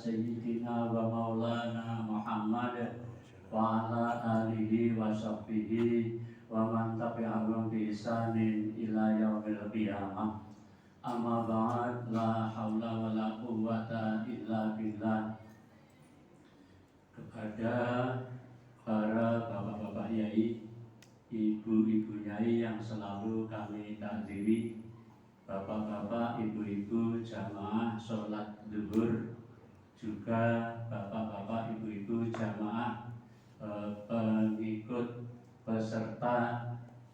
sayyidina wa maulana Muhammad wa ala alihi wa sahbihi wa man tabi'ahum bi ihsanin ila yaumil qiyamah. Amma ba'd, la haula wa la quwwata illa billah. Kepada para bapak-bapak yai, ibu-ibu yai yang selalu kami takdiri, bapak-bapak, ibu-ibu jamaah sholat zuhur, juga bapak-bapak, ibu-ibu jamaah pengikut peserta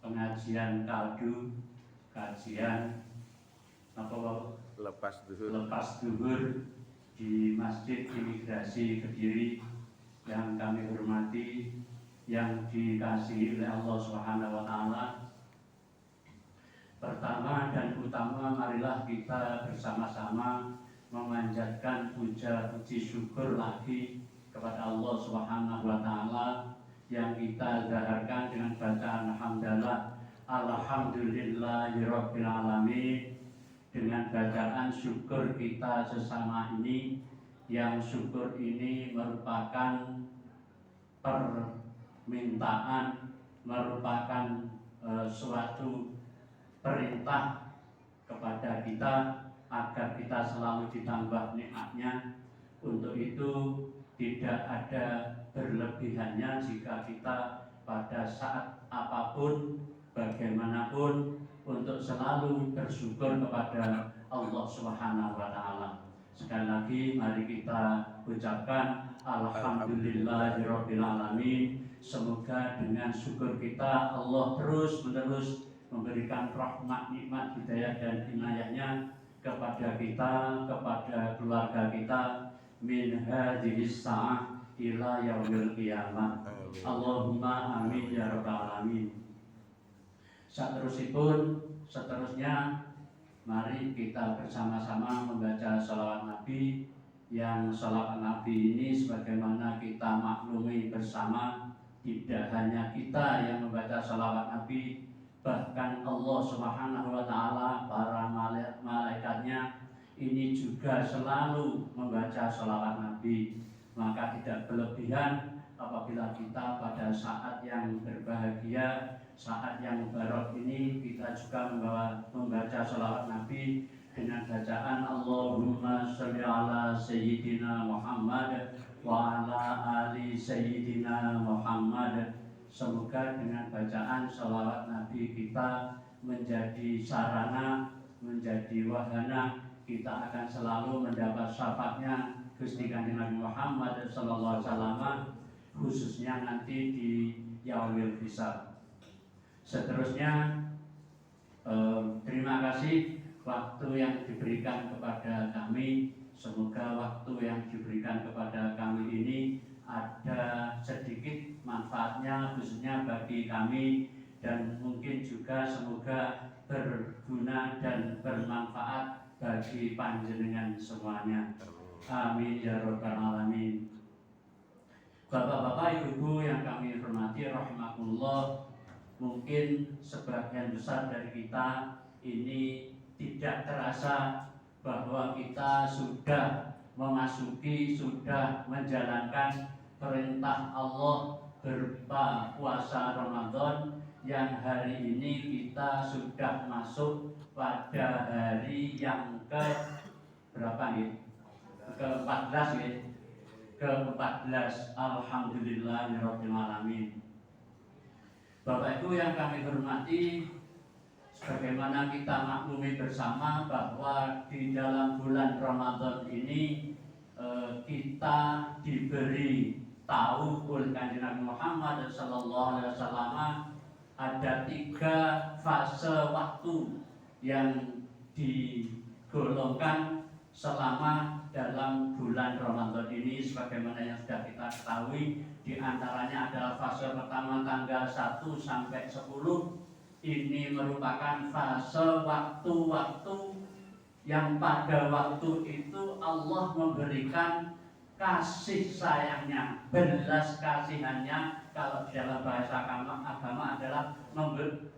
pengajian kaldu, kajian lepas zuhur di Masjid Imigrasi Kediri yang kami hormati, yang dikasihi oleh Allah Subhanahu wa Ta'ala. Pertama dan utama, marilah kita bersama-sama memanjatkan puji syukur lagi kepada Allah Subhanahu wa Ta'ala yang kita zaharkan dengan bacaan hamdalah alhamdulillahirabbil alamin, dengan bacaan syukur kita sesama ini, yang syukur ini merupakan permintaan, merupakan suatu perintah kepada kita agar kita selalu ditambah nikmatnya. Untuk itu tidak ada berlebihannya jika kita pada saat apapun, bagaimanapun, untuk selalu bersyukur kepada Allah Subhanahu wa Ta'ala. Sekali lagi mari kita ucapkan alhamdulillahirabbil alamin. Semoga dengan syukur kita Allah terus-menerus memberikan rahmat, nikmat, hidayah dan inayahnya kepada kita, kepada keluarga kita, min hadhis sa'ah ila yaumil qiyamah. Allahumma amin ya rabbal alamin. Seterusnya mari kita bersama-sama membaca sholawat Nabi, yang sholawat Nabi ini sebagaimana kita maklumi bersama, tidak hanya kita yang membaca sholawat Nabi, bahkan Allah Subhanahu wa Ta'ala, para malaikatnya ini juga selalu membaca sholawat Nabi. Maka tidak berlebihan apabila kita pada saat yang berbahagia, saat yang mubarak ini, kita juga membaca sholawat Nabi dengan bacaan Allahumma sholli ala sayyidina Muhammad wa ala ali sayyidina Muhammad. Semoga dengan bacaan sholawat Nabi kita menjadi sarana, menjadi wahana, kita akan selalu mendapat syafaatnya Gusti Kanjeng Nabi Muhammad sallallahu alaihi wasallam, khususnya nanti di yaumil hisab. Seterusnya terima kasih waktu yang diberikan kepada kami. Semoga waktu yang diberikan kepada kami ini ada sedikit manfaatnya, khususnya bagi kami, dan mungkin juga semoga berguna dan bermanfaat bagi panjenengan semuanya. Amin ya rabbal alamin. Bapak-bapak, ibu-ibu yang kami hormati rahimakumullah, mungkin sebagian besar dari kita ini tidak terasa bahwa kita sudah memasuki, sudah menjalankan perintah Allah berupa puasa Ramadan, yang hari ini kita sudah masuk pada hari yang ke berapa nih? Ke-14 ya. Ke-14. Alhamdulillahirabbil alamin. Bapak Ibu yang kami hormati, sebagaimana kita maklumi bersama bahwa di dalam bulan Ramadan ini kita diberi tahu oleh Kanjeng Nabi Muhammad sallallahu alaihi wasallam ada 3 fase waktu yang digolongkan selama dalam bulan Ramadan ini. Sebagaimana yang sudah kita ketahui, di antaranya adalah fase pertama tanggal 1 sampai 10. Ini merupakan fase waktu-waktu yang pada waktu itu Allah memberikan kasih sayangnya, belas kasihannya. Kalau di dalam bahasa agama adalah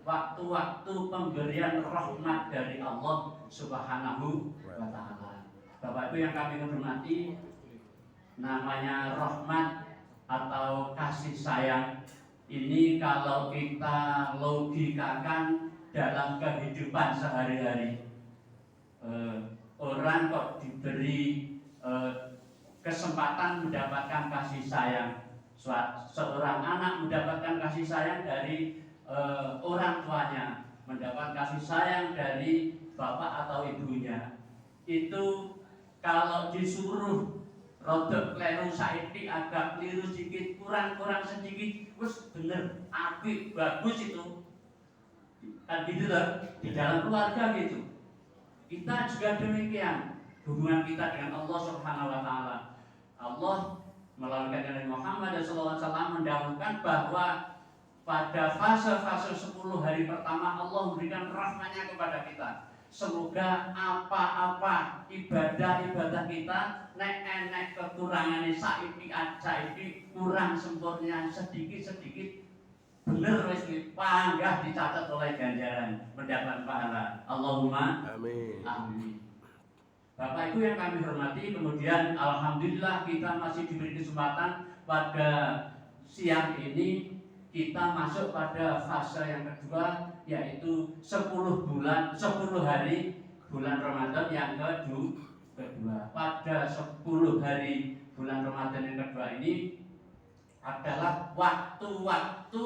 waktu-waktu pemberian rahmat dari Allah Subhanahu wa Ta'ala. Bapak Ibu yang kami hormati, namanya rahmat atau kasih sayang ini kalau kita logikakan dalam kehidupan sehari-hari, orang kok diberi kesempatan mendapatkan kasih sayang, seorang anak mendapatkan kasih sayang dari orang tuanya, mendapat kasih sayang dari bapak atau ibunya, itu kalau disuruh rodok keliru saiki agak keliru sedikit, kurang sedikit, terus bener, apik, bagus itu. Kan gitu loh, di dalam keluarga gitu. Kita juga demikian, hubungan kita dengan Allah Subhanahu wa taala. Allah melalui Nabi Muhammad SAW mendahulukan bahwa pada fase-fase 10 hari pertama Allah memberikan rahmatnya kepada kita. Semoga apa-apa ibadah kita nek kekurangannya saiki kurang sempurna sedikit bener wis panggah dicatat oleh ganjaran mendapat pahala. Allahumma amin. Amin. Bapak Ibu yang kami hormati, kemudian alhamdulillah kita masih diberi kesempatan pada siang ini kita masuk pada fase yang kedua, yaitu 10 hari bulan Ramadan yang kedua. Pada 10 hari bulan Ramadan yang kedua ini adalah waktu-waktu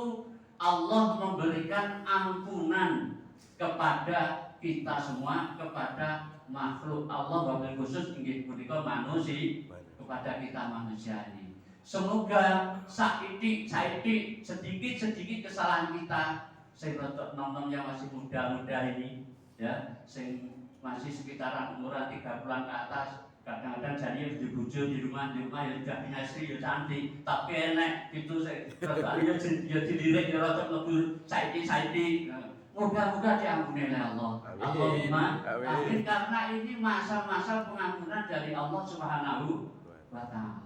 Allah memberikan ampunan kepada kita semua, kepada makhluk Allah, wabil khusus inggih punika manusia, kepada kita manusia ini. Semoga saiki sedikit kesalahan kita, sing rodok nom-nom yang masih muda-muda ini, ya, sing masih sekitaran umuran 30-an ke atas, kadang-kadang jadi dibujuk di rumah ya sudah punya istri ya cantik, tapi enek gitu sih, ya dilirik ya rodok lebur saiki. Moga-moga diampuni oleh Allah. Allahumma amin. Karena ini masa-masa pengampunan dari Allah Subhanahu wa taala.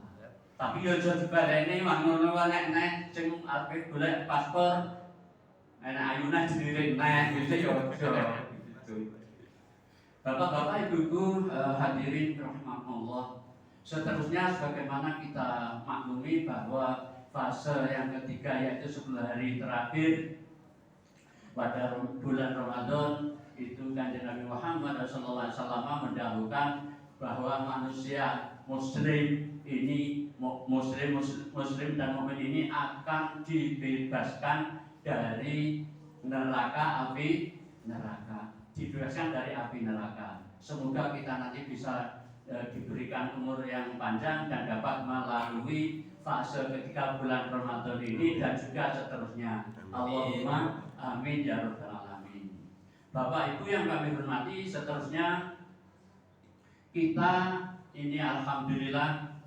Tapi ya aja dibaleni ngono wae nek sing arep golek paspor enak ayunan dilirik nek gitu ya aja gitu. Bapak-bapak, Ibu-ibu, hadirin rahimakumullah. Seterusnya sebagaimana kita maklumi bahwa fase yang ketiga yaitu 10 hari terakhir pada bulan Ramadan itu Kanjeng Nabi Muhammad SAW mendahulukan bahwa manusia muslim ini, muslim dan mukmin ini akan dibebaskan dari api neraka. Semoga kita nanti bisa diberikan umur yang panjang dan dapat melalui fase ketiga bulan Ramadan ini dan juga seterusnya. Allahumma amin ya rabbal alamin. Bapak Ibu yang kami hormati, seterusnya kita ini alhamdulillah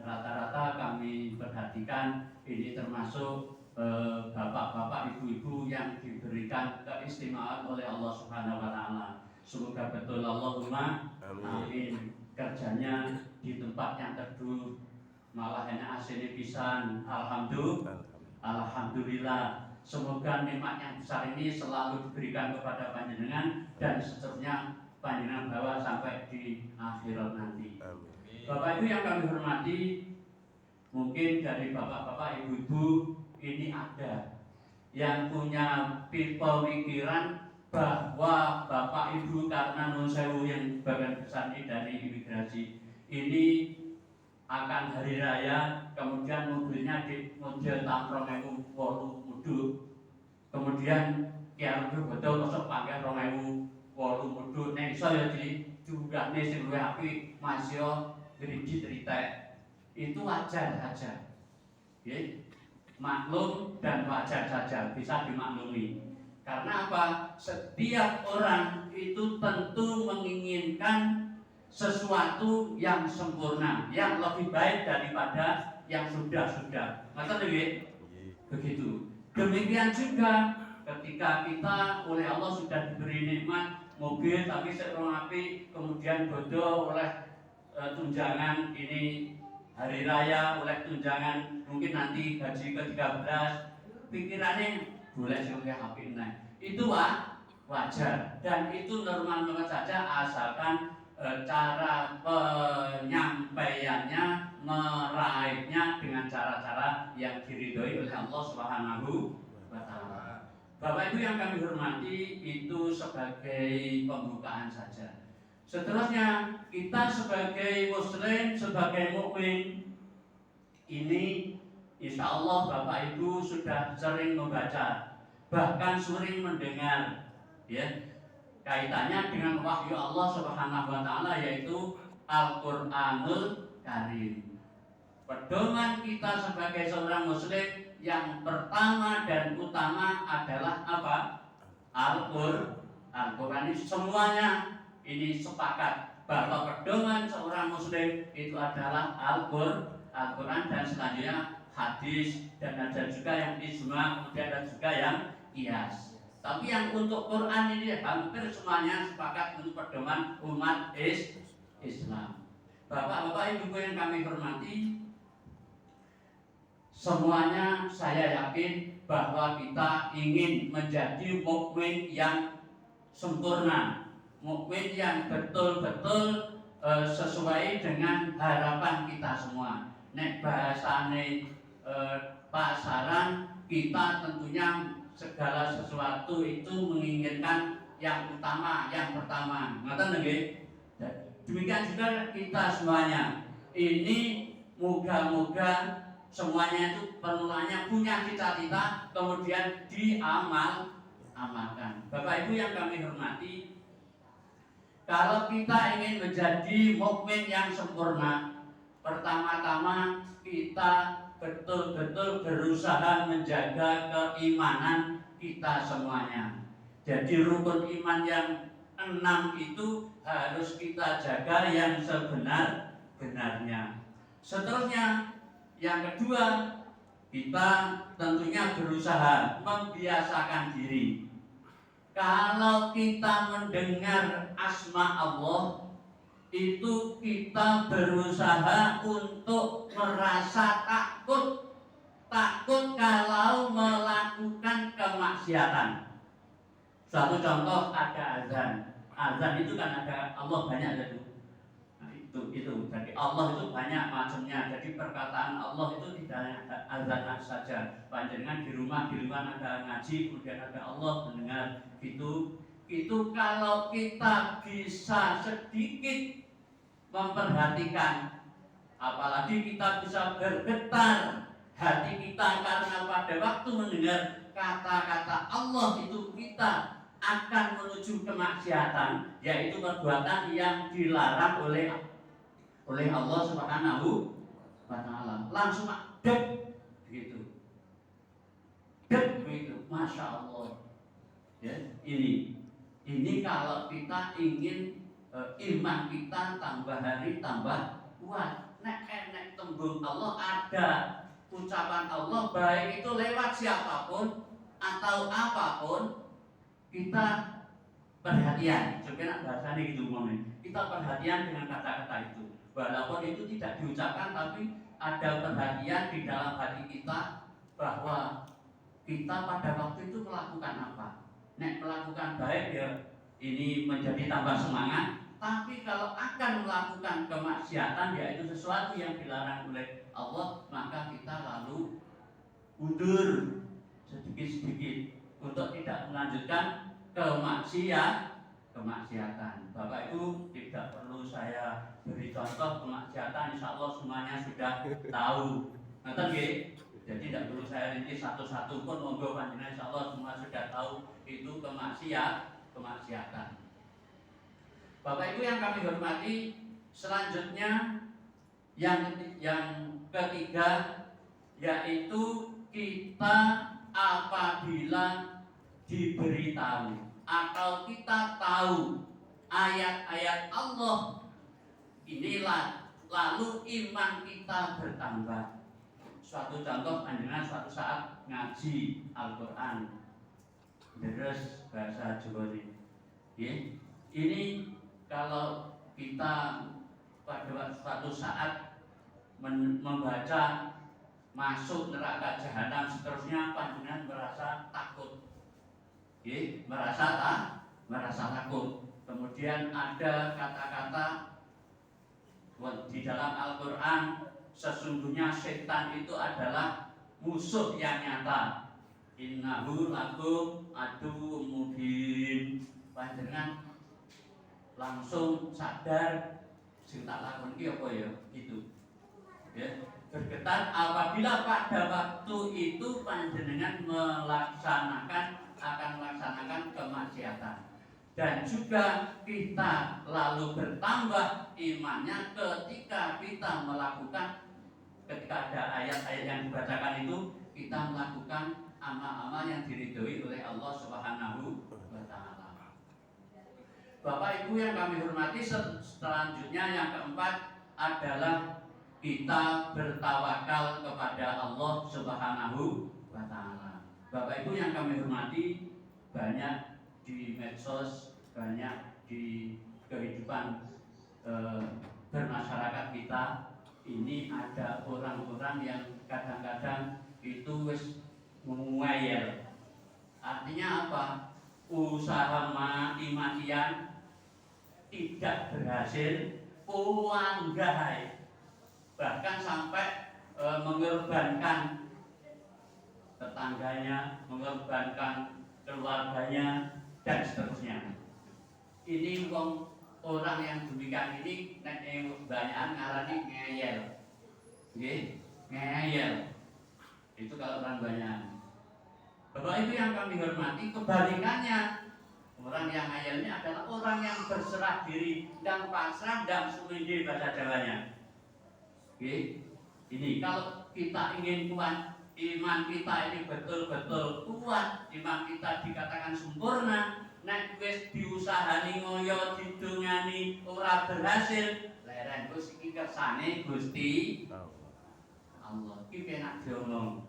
rata-rata kami perhatikan ini termasuk bapak-bapak, ibu-ibu yang diberikan keistimewaan oleh Allah Subhanahu wa taala. Semoga betul, Allahumma amin. Kerjanya di tempat yang teduh, malah hanya AC pisan. Alhamdulillah. Semoga nikmat yang besar ini selalu diberikan kepada panjenengan dan seterusnya panjenengan bawa sampai di akhirat nanti. Bapak Ibu yang kami hormati, mungkin dari bapak-bapak, ibu-ibu ini ada yang punya pemikiran bahwa Bapak Ibu karena nun sewu yang bagian besar ini dari imigrasi ini akan hari raya, kemudian mobilnya di model tahun 2008 mudhun, kemudian kian betul kosok pakai 2008 mudhun, nek iso ya diunggahne sing luwih apik masya driji cerita itu wajar saja, maklum dan wajar saja, bisa dimaklumi. Karena apa? Setiap orang itu tentu menginginkan sesuatu yang sempurna, yang lebih baik daripada yang sudah-sudah. Maka begitu. Demikian juga ketika kita oleh Allah sudah diberi nikmat mobil tapi serong api, kemudian bodoh oleh tunjangan ini hari raya, oleh tunjangan mungkin nanti gaji ke-13, pikirannya boleh sing api naik. Itu wajar dan itu normal saja asalkan cara penyampaiannya meraihnya dengan cara-cara yang diridhoi oleh Allah Subhanahu wa taala. Bapak Ibu yang kami hormati, itu sebagai pembukaan saja. Seterusnya, kita sebagai muslim, sebagai mukmin ini insya Allah Bapak Ibu sudah sering membaca, bahkan sering mendengar, ya, kaitannya dengan wahyu Allah Subhanahu wa taala, yaitu Al-Qur'anul Karim. Pedoman kita sebagai seorang muslim yang pertama dan utama adalah apa? Al-Quran. Ini semuanya ini sepakat bahwa pedoman seorang muslim itu adalah Al-Quran, dan selanjutnya hadis, dan ada juga yang ijma, kemudian ada juga yang qiyas. Tapi yang untuk Quran ini hampir semuanya sepakat untuk pedoman umat Islam. Bapak-bapak, ibu yang kami hormati, semuanya saya yakin bahwa kita ingin menjadi mukmin yang sempurna, mukmin yang betul-betul sesuai dengan harapan kita semua. Nek bahasane pasaran, kita tentunya segala sesuatu itu menginginkan yang utama, yang pertama. Ngoten nggih? Demikian juga kita semuanya. Ini moga-moga semuanya itu perlunya punya cita-cita, kemudian diamalkan. Bapak Ibu yang kami hormati, kalau kita ingin menjadi mukmin yang sempurna, pertama-tama kita betul-betul berusaha menjaga keimanan kita semuanya. Jadi rukun iman yang 6 itu harus kita jaga yang sebenar-benarnya. Seterusnya, yang kedua, kita tentunya berusaha membiasakan diri. Kalau kita mendengar asma Allah, itu kita berusaha untuk merasa takut kalau melakukan kemaksiatan. Suatu contoh, ada azan itu kan ada Allah banyak ada itu. Itu jadi Allah itu banyak macamnya. Jadi perkataan Allah itu tidak ada azan saja. Panjenengan di rumah ada ngaji, kemudian ada Allah mendengar. Itu kalau kita bisa sedikit memperhatikan, apalagi kita bisa bergetar hati kita karena pada waktu mendengar kata-kata Allah itu kita akan menuju kemaksiatan, yaitu perbuatan yang dilarang oleh Allah Subhanahu wa taala. Langsung dek begitu. Dek begitu. Masya Allah. Ya, ini kalau kita ingin iman kita tambah hari tambah kuat. Nek tembung Allah ada, ucapan Allah baik itu lewat siapapun atau apapun, kita perhatian. Sebenarnya bahasanya gitu ngomongnya. Kita perhatian dengan kata-kata itu. Walaupun itu tidak diucapkan, tapi ada perhatian di dalam hati kita bahwa kita pada waktu itu melakukan apa. Nek melakukan baik, ya ini menjadi tambah semangat. Tapi kalau akan melakukan kemaksiatan, yaitu sesuatu yang dilarang oleh Allah, maka kita lalu mundur sedikit-sedikit untuk tidak melanjutkan kemaksiatan. Bapak Ibu, tidak perlu saya beri contoh kemaksiatan, insya Allah semuanya sudah tahu. Nanti nggih, jadi tidak perlu saya rinci satu-satu pun, monggo panjenengan insya Allah semua sudah tahu itu kemaksiatan. Bapak Ibu yang kami hormati, selanjutnya yang ketiga, yaitu kita apabila diberitahu atau kita tahu ayat-ayat Allah inilah, lalu iman kita bertambah. Suatu contoh, panjenengan suatu saat ngaji Al-Quran, deres bahasa Jawa ini kalau kita pada suatu saat membaca masuk neraka jahanam seterusnya, panjenengan merasa takut, merasa takut. Kemudian ada kata-kata di dalam Al-Quran sesungguhnya setan itu adalah musuh yang nyata. Innahu lakum aduwwum mubin. Panjenengan langsung sadar sing tak lakon iki apa ya itu. Ya, bergetar apabila pada waktu itu panjenengan akan melaksanakan kemaksiatan. Dan juga kita lalu bertambah imannya ketika kita ada ayat-ayat yang dibacakan itu, kita melakukan amal-amal yang diridhoi oleh Allah Subhanahu wa Ta'ala. Bapak Ibu yang kami hormati, selanjutnya yang keempat adalah kita bertawakal kepada Allah Subhanahu wa Ta'ala. Bapak Ibu yang kami hormati, banyak di medsos, banyak di kehidupan bermasyarakat kita ini ada orang-orang yang kadang-kadang itu wis ngeyel. Artinya apa? Usaha mati-matian tidak berhasil, uanggahai, bahkan sampai mengorbankan tetangganya, mengorbankan keluarganya dan seterusnya. Ini orang yang demikian ini kebanyakan ngarani ngeyel. Nggih, ngeyel. Itu kalau orang banyak. Bapak Ibu yang kami hormati, kebalikannya, orang yang ngeyelnya adalah orang yang berserah diri dan pasrah dan sumindi bahasa Jawanya. Oke, ini kalau kita ingin kuat, iman kita ini betul-betul kuat, iman kita dikatakan sempurna. Nek wis diusahani ngoyo didongani ora berhasil, leren wis iki kersane Gusti Allah. Iki penak diomong,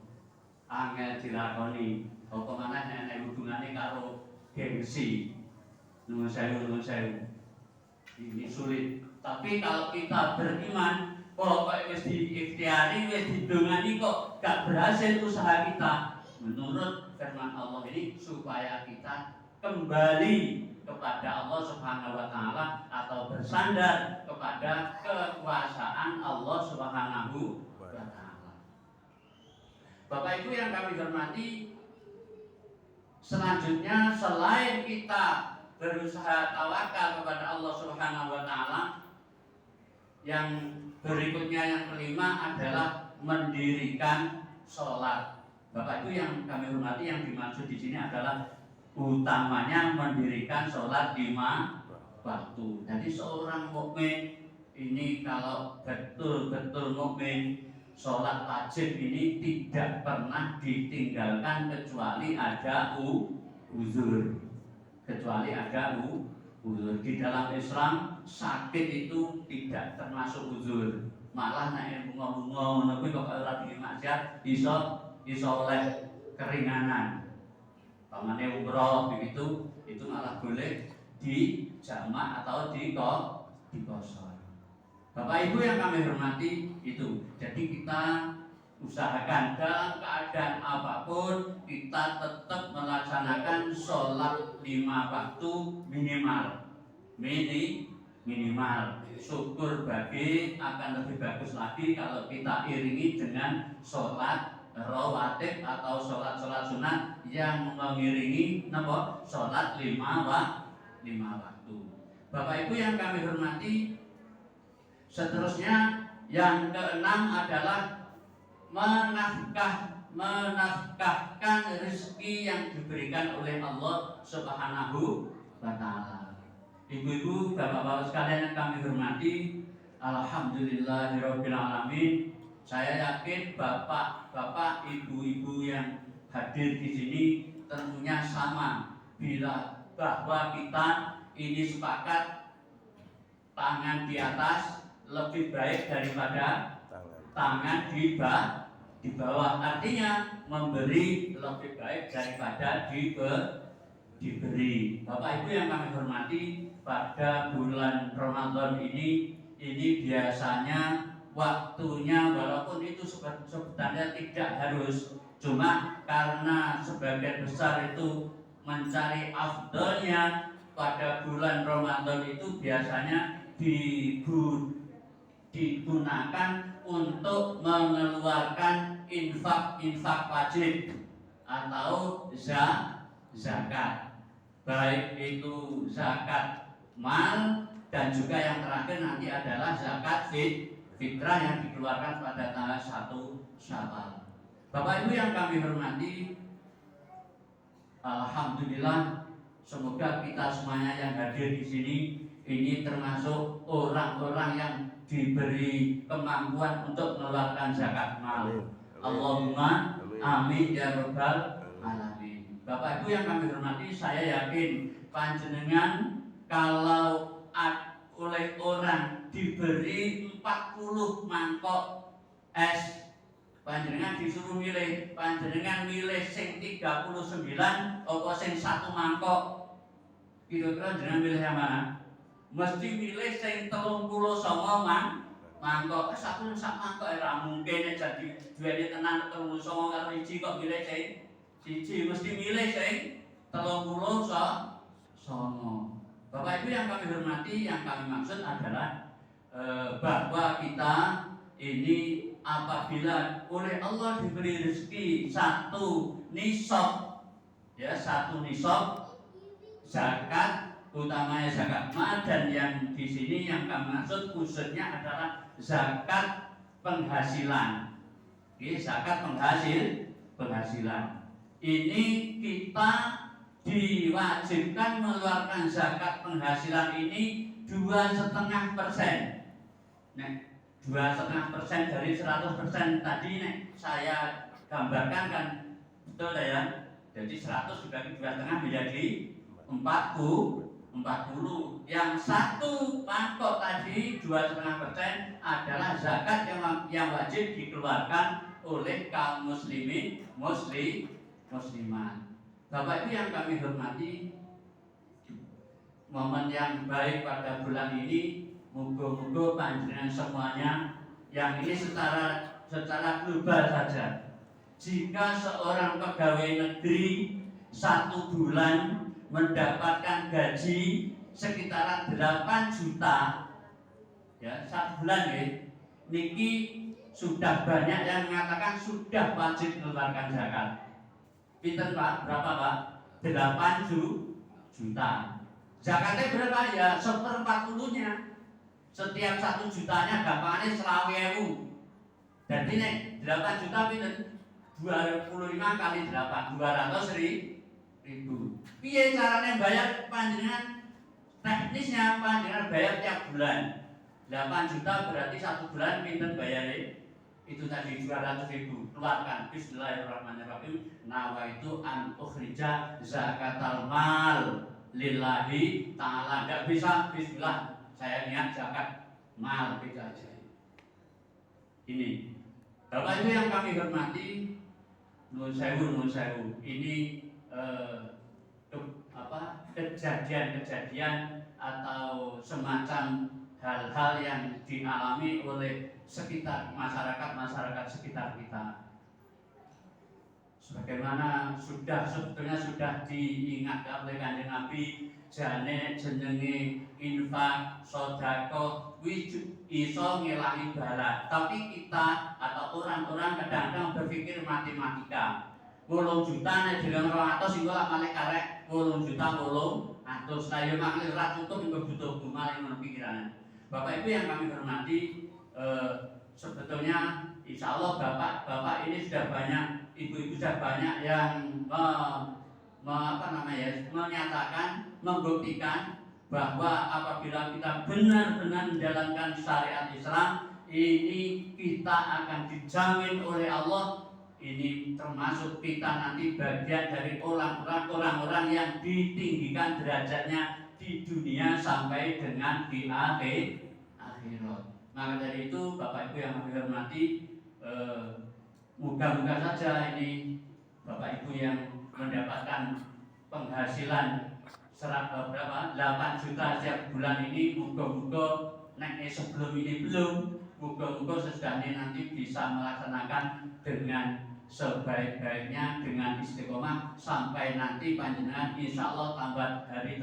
angel dilakoni. Apa maneh nek hubungane karo gengsi. Nuwun sewu. Ini sulit. Tapi kalau kita beriman, kok wis diikhtiari, wis didongani kok gak berhasil usaha kita. Menurut firman Allah ini supaya kita kembali kepada Allah Subhanahu wa Ta'ala atau bersandar kepada kekuasaan Allah Subhanahu wa Ta'ala. Bapak Ibu yang kami hormati, selanjutnya selain kita berusaha tawakal kepada Allah Subhanahu wa Ta'ala, yang berikutnya yang kelima adalah mendirikan sholat. Bapak Ibu yang kami hormati, yang dimaksud di sini adalah utamanya mendirikan sholat 5 waktu. Jadi seorang mukmin ini kalau betul-betul mukmin, sholat wajib ini tidak pernah ditinggalkan kecuali ada uzur. Kecuali ada uzur. Di dalam Islam sakit itu tidak termasuk uzur. Malah nek bunga-bunga ngono kok ora dimaksiat iso oleh keringanan. Pamane umroh begitu, itu malah boleh dijamak atau dikosor. Bapak Ibu yang kami hormati itu. Jadi kita usahakan dalam keadaan apapun kita tetap melaksanakan sholat 5 waktu minimal. Minimal. Syukur bagi akan lebih bagus lagi kalau kita iringi dengan sholat rawatib atau sholat sunat yang mengiringi sholat 5 waktu. Bapak Ibu yang kami hormati, seterusnya yang keenam adalah menafkahkan rezeki yang diberikan oleh Allah Subhanahu wa Ta'ala. Ibu-ibu, bapak-bapak sekalian yang kami hormati, alhamdulillahirabbil alamin. Saya yakin bapak-bapak, ibu-ibu yang hadir di sini tentunya sama bahwa kita ini sepakat tangan di atas lebih baik daripada tangan di bawah. Artinya memberi lebih baik daripada diberi. Bapak Ibu yang kami hormati, pada bulan Ramadan ini biasanya waktunya walaupun itu sebenarnya tidak harus, cuma karena sebagian besar itu mencari afdolnya pada bulan Ramadan itu biasanya digunakan untuk mengeluarkan infak wajib atau zakat, baik itu zakat mal dan juga yang terakhir nanti adalah zakat fitrah yang dikeluarkan pada tanggal 1 Syawal. Bapak Ibu yang kami hormati, alhamdulillah, semoga kita semuanya yang hadir di sini ini termasuk orang-orang yang diberi kemampuan untuk mengeluarkan zakat mal. Allahumma amin ya rabbal alamin. Bapak Ibu yang kami hormati, saya yakin panjenengan kalau oleh orang diberi 40 mangkok es, panjenengan disuruh milih, panjenengan milih sing 39 apa sing 1 mangkok, kira-kira jenengan milih yang mana? Mesti milih sing 39 mangkok. Satu sak mangkok ora mungkin jadi duweni tenan 39 karo 1 kok milih sing 1, mesti milih sing 39. Bapak Ibu yang kami hormati, yang kami maksud adalah bahwa kita ini apabila oleh Allah diberi rezeki 1 nisab, ya 1 nisab zakat, utamanya zakat mal, dan yang di sini yang kami maksud khususnya adalah zakat penghasilan. Oke, zakat penghasilan. Ini kita diwajibkan mengeluarkan zakat penghasilan ini 2,5%. Nah, 2,5% dari 100% tadi saya gambarkan kan betul ya. Jadi 100 dibagi 2,5 menjadi 40. Yang 1 mangkok tadi 2,5% adalah zakat yang wajib dikeluarkan oleh kaum muslimat. Bapak Ibu yang kami hormati, momen yang baik pada bulan ini, moga-moga panjenengan semuanya yang ini secara global saja. Jika seorang pegawai negeri 1 bulan mendapatkan gaji sekitaran 8 juta, ya 1 bulan ya, niki sudah banyak yang mengatakan sudah wajib mengeluarkan zakat. Pinten Pak? Berapa Pak? 8 juta. Zakatnya berapa ya? 1/40-nya. Setiap 1 jutanya gampangannya 20.000. Jadi nek 8 juta pinten? 25 kali 8, 200.000. Piye caranya bayar panjenengan? Teknisnya panjenengan bayar tiap bulan. 8 juta berarti 1 bulan pinten bayarnya? Itu tadi 200.000. Keluarkan. Bismillahirrahmanirrahim. Nawaitu an ukhrija zakatal mal lillahi ta'ala. Enggak bisa bismillah, saya niat zakat mal, beda aja. Ini Bapak Ibu yang kami hormati, nun sewu. Ini kejadian atau semacam hal-hal yang dialami oleh sekitar masyarakat sekitar kita. Sebagaimana sebetulnya sudah diingatkan oleh Kanjeng Nabi, jenenge infak, sedekah iso ngilangi bala. Tapi kita atau orang-orang kadang-kadang berpikir matematika. 8 juta nek dengan 200 iku lak malah karek 8 juta 800. Saya maklir ra cukup iku butuh bunga yang pikiran. Bapak Ibu yang kami hormati, sebetulnya insya Allah bapak ini sudah banyak, ibu-ibu sudah banyak yang menyatakan, membuktikan bahwa apabila kita benar-benar menjalankan syariat Islam ini, kita akan dijamin oleh Allah. Ini termasuk kita nanti bagian dari orang-orang yang ditinggikan derajatnya di dunia sampai dengan di akhirat. Maka dari itu Bapak Ibu yang kami hormati, moga-moga saja ini Bapak Ibu yang mendapatkan penghasilan 8 juta setiap bulan ini, moga-moga sebelum ini belum, moga-moga sesudah ini nanti bisa melaksanakan dengan sebaik-baiknya, dengan istiqomah sampai nanti panjenengan insya Allah tambah hari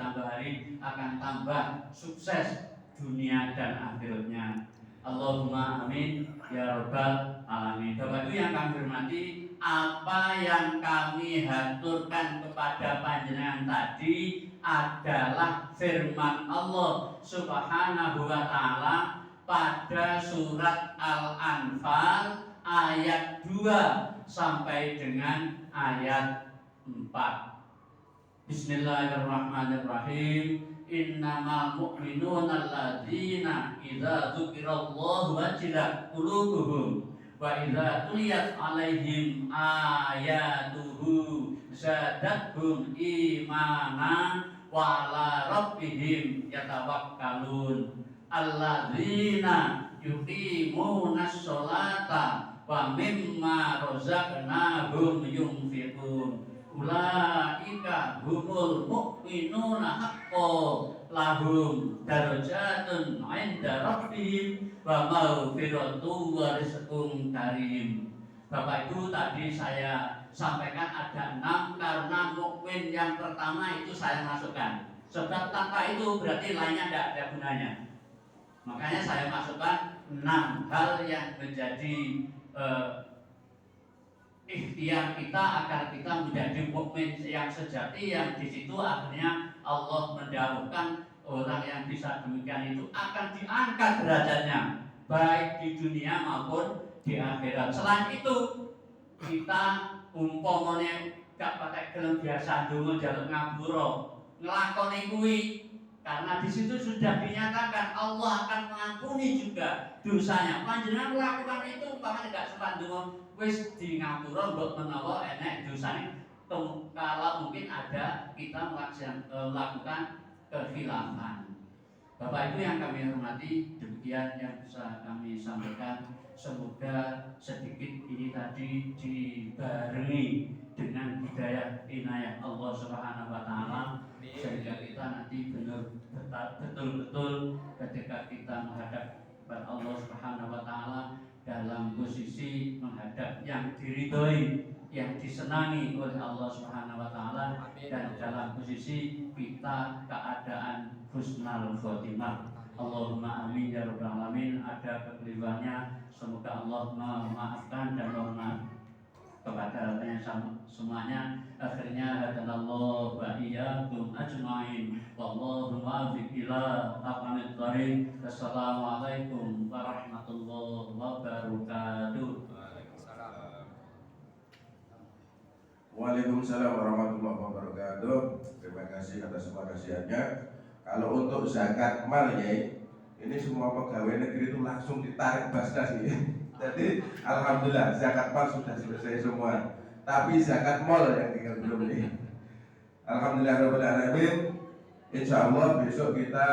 akan tambah sukses dunia dan akhiratnya. Allahumma amin ya rabbal alamin. Bapak Ibu yang kami hormati, apa yang kami haturkan kepada panjenengan tadi adalah firman Allah Subhanahu wa taala pada surat Al-Anfal ayat 2 sampai dengan ayat 4. Bismillahirrahmanirrahim. Innamal mu'minuna alladzina idza dzukirallahu wajilat qulubuhum wa idza tuliyat 'alaihim ayatuhu zadatuhum imanan wa 'ala rabbihim yatawakkalun. Alladzina yuqimunas sholata wa mimma razaqnahum yunfiqun. Ulaika humul mu'minuna haqqan lahum darajatun 'inda rabbihim wa maghfiratun wa rizqun karim. Bapak Ibu, tadi saya sampaikan ada 6 karena mukmin yang pertama itu saya masukkan. Sebab tanpa itu berarti lainnya tidak ada gunanya. Makanya saya masukkan 6 hal yang menjadi ikhtiar kita agar kita menjadi mukmin yang sejati, yang di situ akhirnya Allah mendahulukan orang yang bisa demikian itu akan diangkat derajatnya baik di dunia maupun di akhirat. Selain itu kita umpamanya gak pakai gelem biasa ndonga njaluk ngapura nglakoni kuwi karena di situ sudah dinyatakan Allah akan mengampuni juga dosanya. Panjenengan melakukan itu umpamanya gak sempat ndonga wis di ngapura mbok menawa enek dosane. Kalau mungkin ada kita melakukan kekhilafan. Bapak Ibu yang kami hormati, demikian yang bisa kami sampaikan. Semoga sedikit ini tadi dibarengi dengan hidayah inayah Allah Subhanahu wa taala sehingga kita nanti betul-betul ketika kita menghadap kepada Allah Subhanahu wa taala dalam posisi menghadap yang diridhoi, yang disenangi oleh Allah Subhanahu wa taala, dan dalam posisi kita keadaan husnul khotimah. Allahumma amin ya rabbal alamin. Ada kekeliruannya semoga Allah memaafkan dan mohon kepada semuanya. Akhirnya hadanallahu wa iyyakum ajmain. Wallahu muwaffiq ila aqwamit thoriq. Assalamualaikum warahmatullahi wabarakatuh. Waalaikumsalam warahmatullahi wabarakatuh. Terima kasih atas penasihatnya. Kalau untuk zakat mal ya, ini semua pegawai negeri itu langsung ditarik basnas ya. Jadi alhamdulillah zakat mal sudah selesai semua. Tapi zakat mal yang tinggal belum ini. Alhamdulillah rabbil alamin. Insyaallah besok kita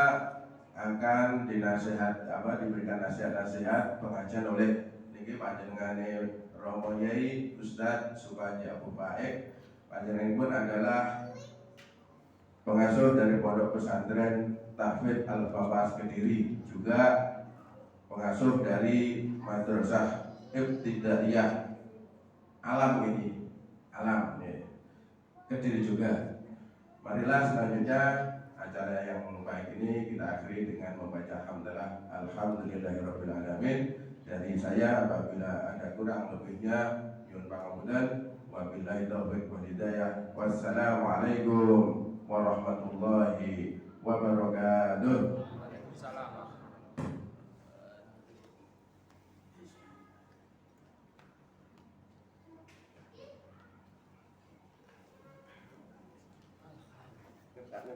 akan diberikan nasihat-nasihat pengajian oleh niki panjenengane Romo Yai Ustadz Sukaji Abu Baik. Panjenenganipun adalah pengasuh dari Pondok Pesantren Tahfidz Al-Fawas Kediri, juga pengasuh dari Madrasah Ibtidaiyah Alam ini, Alam ya. Kediri juga. Marilah selanjutnya acara yang baik ini kita akhiri dengan membaca hamdalah alhamdulillahirabbil alamin. Dari saya apabila ada kurang lebihnya nyuwun pangapunten. Wabillahi taufiq wal hidayah. Wassalamualaikum warahmatullahi wabarakatuh. Waalaikumsalam. Ketatnya